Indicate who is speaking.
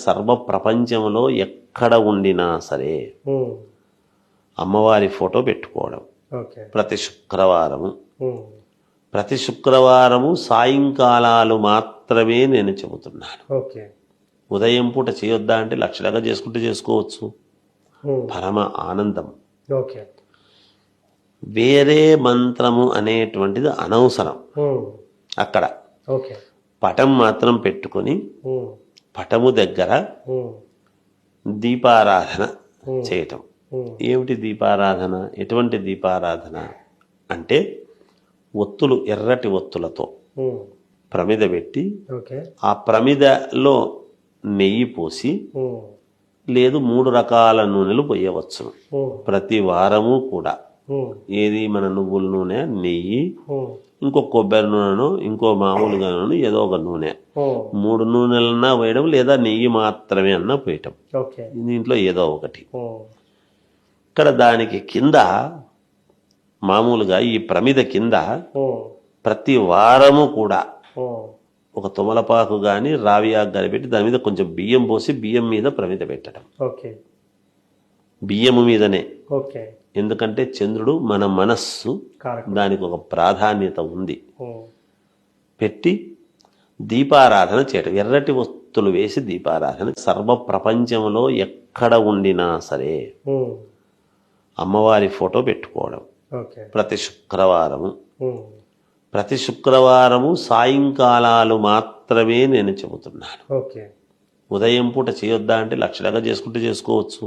Speaker 1: సర్వ ప్రపంచంలో ఎక్కడ ఉండినా సరే అమ్మవారి ఫోటో పెట్టుకోవడం. ప్రతి శుక్రవారము సాయంకాలాలు మాత్రమే నేను చెబుతున్నాను. ఉదయం పూట చేయొద్దా అంటే లక్షలుగా చేసుకుంటే చేసుకోవచ్చు, పరమ ఆనందం. వేరే మంత్రము అనేటువంటిది అనవసరం. అక్కడ పటం మాత్రం పెట్టుకొని పటము దగ్గర దీపారాధన చేయటం. ఏమిటి దీపారాధన? ఎటువంటి దీపారాధన అంటే ఒత్తులు, ఎర్రటి ఒత్తులతో ప్రమిద పెట్టి ఆ ప్రమిదలో నెయ్యి పోసి, లేదు 3 రకాల నూనెలు పోయవచ్చు ప్రతి వారము కూడా. ఏది? మన నువ్వుల నూనె, నెయ్యి, ఇంకో కొబ్బరి నూనెను, ఇంకో మామూలుగా నూనె, ఏదో ఒక నూనె, 3 నూనెలన్నా పోయడం, లేదా నెయ్యి మాత్రమే అన్నా పోయటం. దీంట్లో ఏదో ఒకటి. ఇక్కడ దానికి కింద మామూలుగా ఈ ప్రమిద కింద ప్రతి వారము కూడా ఒక తుమలపాకు గాని రావి ఆకు గాని పెట్టి దాని మీద కొంచెం బియ్యం పోసి బియ్యం మీద ప్రమిద పెట్టడం. బియ్యము మీదనే. ఎందుకంటే చంద్రుడు మన మనస్సు, దానికి ఒక ప్రాధాన్యత ఉంది. పెట్టి దీపారాధన చేయటం. ఎర్రటి వస్తువులు వేసి దీపారాధన. సర్వ ప్రపంచంలో ఎక్కడ ఉండినా సరే అమ్మవారి ఫోటో పెట్టుకోవడం. ప్రతి శుక్రవారము సాయంకాలాలు మాత్రమే నేను చెబుతున్నాను. ఉదయం పూట చేయొద్దా అంటే లక్షలుగా చేసుకుంటే చేసుకోవచ్చు.